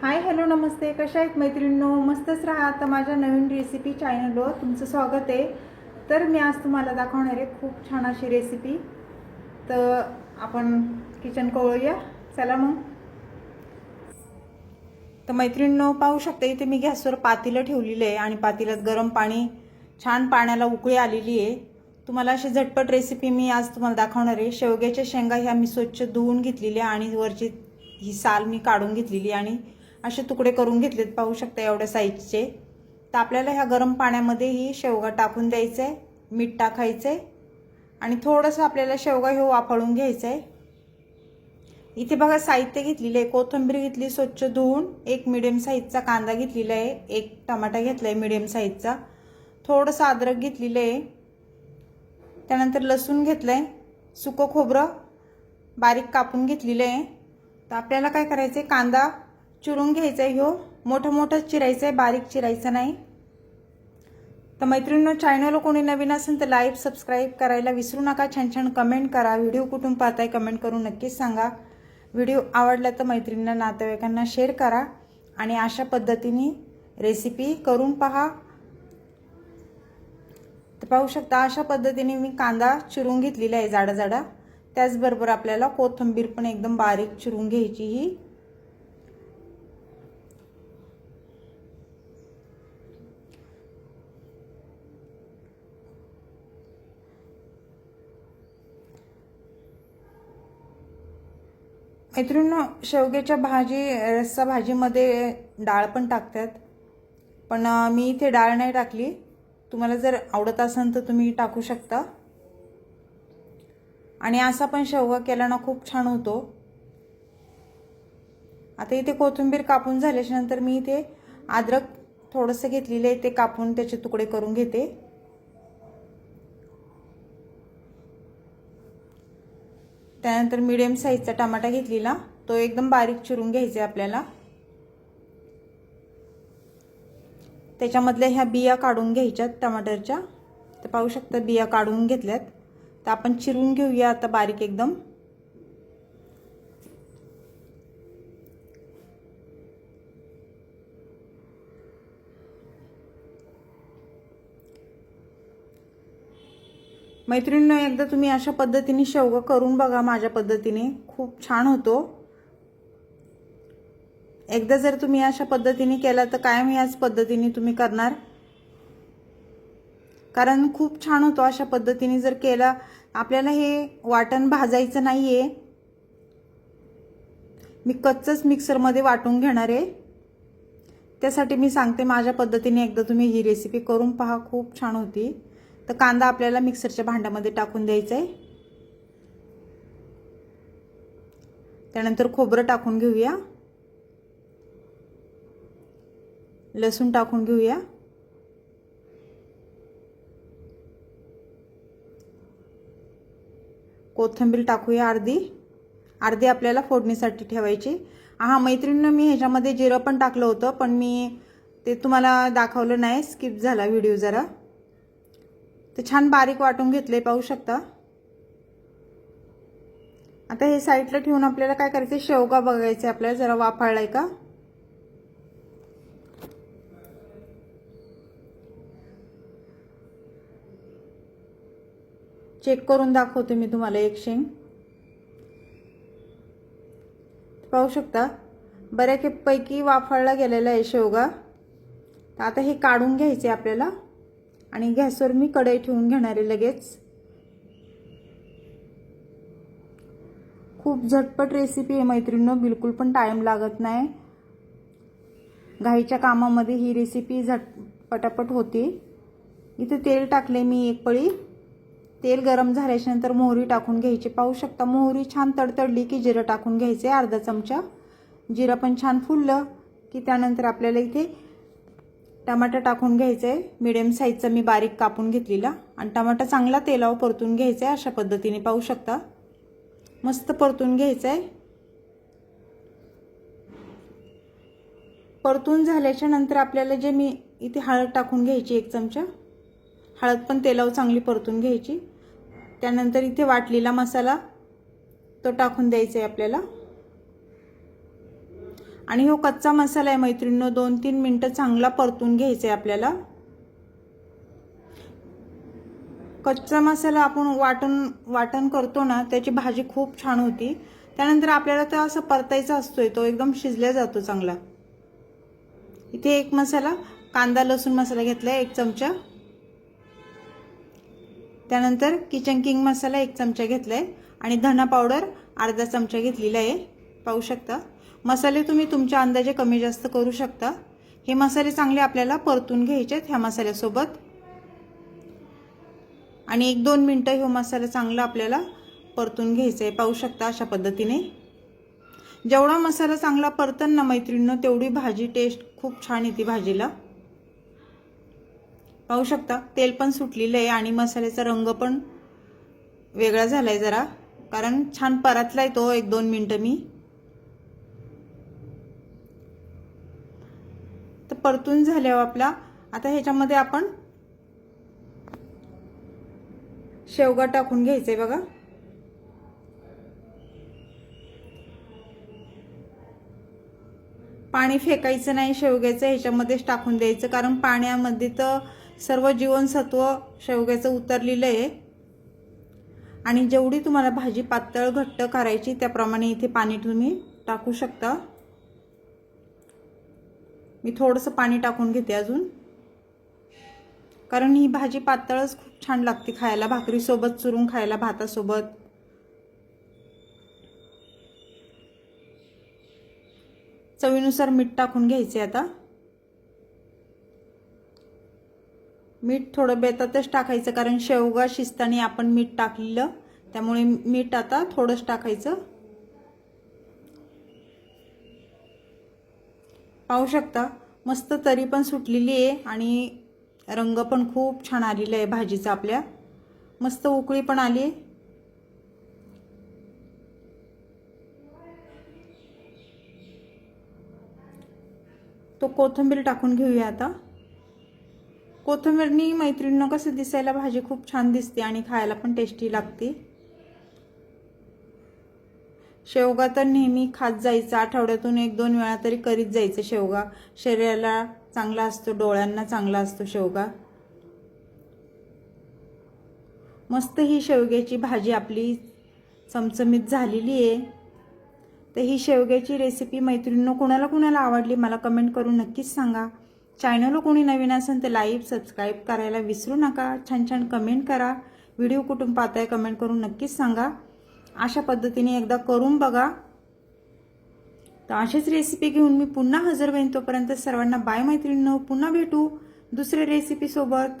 Hi hello नमस्ते, कशा आहेत मैत्रिणींनो? मस्तच राहा. तर माझ्या नवीन रेसिपी चॅनलवर तुमचं स्वागत आहे. तर मी आज तुम्हाला दाखवणार आहे खूप छान अशी रेसिपी. तर आपण किचन कळूया. चला मग. तर मैत्रिणींनो, पाहू शकता इथे मी गॅसवर पातेलं ठेवलेलं आहे आणि पातेल्यात गरम पाणी, छान पाण्याला उकळी आलेली आहे. तुम्हाला अशी झटपट रेसिपी मी आज तुम्हाला दाखवणार आहे. शेवग्याच्या शेंगा ह्या मी स्वच्छ धुवून घेतलेल्या आणि वरची ही साल मी काढून घेतलेली आणि असे तुकडे करून घेतलेत. पाहू शकता एवढ्या साईजचे. तर आपल्याला ह्या गरम पाण्यामध्ये ही शेवगा टाकून द्यायचं आहे, मीठ टाकायचं आहे आणि थोडंसं आपल्याला शेवगा हे वाफळून घ्यायचं आहे. इथे बघा साहित्य घेतलेलं आहे. कोथिंबीर घेतली स्वच्छ धुवून, एक मीडियम साईजचा कांदा घेतलेला आहे, एक टमाटा घेतला आहे मीडियम साईजचा, थोडंसं अद्रक घेतलेलं आहे, त्यानंतर लसूण घेतलं आहे, सुकं खोबरं बारीक कापून घेतलेलं आहे. तर आपल्याला काय करायचं आहे, कांदा चिरून घ्यायचा आहे. ह्यो मोठं मोठं चिरायचं आहे, बारीक चिरायचं नाही. तर मैत्रिणींनो, चॅनलला कोणी नवीन असेल तर लाईक सबस्क्राईब करायला विसरू नका. छान छान कमेंट करा. व्हिडिओ कुठून पाहताय कमेंट करून नक्कीच सांगा. व्हिडिओ आवडला तर मैत्रिणींना नातेवाईकांना शेअर करा आणि अशा पद्धतीने रेसिपी करून पहा. तर पाहू शकता अशा पद्धतीने मी कांदा चिरून घेतलेला आहे जाडा जाडा. त्याचबरोबर आपल्याला कोथिंबीर पण एकदम बारीक चिरून घ्यायची ही. मैत्रिणींनो, शेवग्याच्या रस्सा भाजीमध्ये डाळ पण टाकतात, पण मी इथे डाळ नाही टाकली. तुम्हाला जर आवडत असेल तर तुम्ही टाकू शकता. आणि असा पण शेवगा केला ना खूप छान होतो. आता इथे कोथिंबीर कापून झाल्याच्या नंतर मी इथे अद्रक थोडंसं घेतलेलं आहे, ते कापून त्याचे तुकडे करून घेते. त्यानंतर मीडियम साईजचा टमाटा घेतलेला, तो एकदम बारीक चिरून घ्यायचा आहे आपल्याला. त्याच्यामधल्या ह्या बिया काढून घ्यायच्यात टमाटरच्या. तर पाहू शकता बिया काढून घेतल्यात. तर आपण चिरून घेऊया आता बारीक एकदम. मैत्रिणींनो, एकदा तुम्ही अशा पद्धतीने शेवगा करून बघा. माझ्या पद्धतीने खूप छान होतो. एकदा जर तुम्ही अशा पद्धतीने केला तर कायम याच पद्धतीने तुम्ही करणार, कारण खूप छान होतो अशा पद्धतीने जर केला. आपल्याला हे वाटण भाजायचं नाहीये, मी कच्चच मिक्सरमध्ये वाटून घेणार आहे. त्यासाठी मी सांगते माझ्या पद्धतीने एकदा तुम्ही ही रेसिपी करून पहा, खूप छान होती. तर कांदा आपल्याला मिक्सरच्या भांड्यामध्ये टाकून द्यायचा आहे. त्यानंतर खोबरं टाकून घेऊया, लसूण टाकून घेऊया, कोथिंबीर टाकूया अर्धी अर्धी आपल्याला फोडणीसाठी ठेवायची. हा मैत्रिणींनो, मी ह्याच्यामध्ये जिरं पण टाकलं होतं, पण मी ते तुम्हाला दाखवलं नाही, स्किप झाला व्हिडिओ जरा. तर छान बारीक वाटून घेतले, पाहू शकता. आता हे साईडला ठेवून आपल्याला काय करायचं, शेवगा बघायचे आपल्याला जरा वाफळलाय का. चेक करून दाखवते मी तुम्हाला एक शेंग. पाहू शकता बऱ्यापैकी वाफळला गेलेला आहे शेवगा. तर आता हे काढून घ्यायचे आपल्याला आणि गॅसवर मी कढई ठेवून घेणार आहे लगेच. खूप झटपट रेसिपी आहे मैत्रिणींनो, बिलकुल पण टाइम लागत नाही. घाईच्या कामामध्ये ही रेसिपी पटापट होती. इथे तेल टाकले मी एक पळी. तेल गरम झाल्याच्या नंतर मोहरी टाकून घ्यायची. पाहू शकता मोहरी छान तडतडली की जिरं टाकून घ्यायचे अर्धा चमचा. जिरं पण छान फुललं की त्यानंतर आपल्याला इथे टमाटा टाकून घ्यायचा आहे. मीडियम साईजचा मी बारीक कापून घेतलेला आणि टमाटा चांगला तेलावर परतून घ्यायचा आहे. अशा पद्धतीने पाहू शकता मस्त परतून घ्यायचा आहे. परतून झाल्याच्या नंतर आपल्याला जे मी इथे हळद टाकून घ्यायची, एक चमचा हळद पण तेलावर चांगली परतून घ्यायची. त्यानंतर इथे वाटलेला मसाला तो टाकून द्यायचा आहे आपल्याला. आणि हो कच्चा मसाला आहे मैत्रिणींनो, 2-3 मिनिटं चांगला परतून घ्यायचा आहे आपल्याला। कच्चा मसाला आपण वाटण करतो ना, त्याची भाजी खूप छान होती। त्यानंतर आपल्याला तो असं परतायचा असतोय, तो एकदम शिजला जातो चांगला। इथे एक मसाला कांदा लसूण मसाला घेतलाय 1 चमचा, त्यानंतर किचन किंग मसाला 1 चमचा घेतलाय आणि धना पावडर अर्धा चमचा घेतलेला आहे। पाहू शकता, मसाले तुम्ही तुमच्या अंदाजे कमी जास्त करू शकता। हे मसाले चांगले आपल्याला परतून घ्यायचे आहेत ह्या मसाल्यासोबत आणि 1-2 मिनिटं हा मसाला चांगला आपल्याला परतून घ्यायचा आहे। पाहू शकता अशा पद्धतीने जेवढा मसाला चांगला परतन ना मैत्रिणींनो, तेवढी भाजी टेस्ट खूप छान येते भाजीला। पाहू शकता तेल पण सुटलेलं आहे आणि मसाल्याचा रंग पण वेगळा झालाय जरा, कारण छान परतलाय तो 1-2 मिनिटं मी। तर परतून झाल्यावर आपला आता ह्याच्यामध्ये आपण शेवगा टाकून घ्यायचे बघा। पाणी फेकायचं नाही शेवग्याचं, ह्याच्यामध्येच टाकून द्यायचं, कारण पाण्यामध्ये तर सर्व जीवनसत्व शेवग्याचं उतरलेलं आहे आणि जेवढी तुम्हाला भाजी पातळ घट्ट करायची त्याप्रमाणे इथे पाणी तुम्ही टाकू शकता। मी थोडंसं पाणी टाकून घेते अजून, कारण ही भाजी पातळच खूप छान लागते खायला, भाकरी सोबत चुरून खायला, भातासोबत। चवीनुसार मीठ टाकून घ्यायचे। आता मीठ थोडं बेतातच टाकायचं, कारण शेवगा शिजताना आपण मीठ टाकलेलं, त्यामुळे मीठ आता थोडंच टाकायचं। पाहू शकता मस्त तरी पण सुटलेली आहे आणि रंग पण खूप छान आलेला आहे भाजीचा आपल्या, मस्त उकळी पण आली। तो कोथिंबीर टाकून घेऊया आता। कोथिंबीरनी मैत्रिणींनो कसं दिसायला भाजी खूप छान दिसते आणि खायला पण टेस्टी लागते। शेवगा तर नेहमी खात जायचं, आठवड्यातून 1-2 वेळा तरी करीत जायचं। शेवगा शरीराला चांगला असतो, डोळ्यांना चांगला असतो शेवगा। मस्त ही शेवग्याची भाजी आपली चमचमीत झालेली आहे। तर ही शेवग्याची रेसिपी मैत्रिणींनो कोणाला आवडली मला कमेंट करून नक्कीच सांगा। चॅनलला कोणी नवीन असेल तर लाईक सबस्क्राईब करायला विसरू नका। छान कमेंट करा, व्हिडिओ कुठून पाहताय कमेंट करून नक्कीच सांगा। अशा पद्धतीने एकदा करून बघा। तर अशीच रेसिपी घेऊन मी पुन्हा हजर होईन, तोपर्यंत सर्वांना बाय मैत्रिणींनो, पुन्हा भेटू दुसऱ्या रेसिपी सोबत।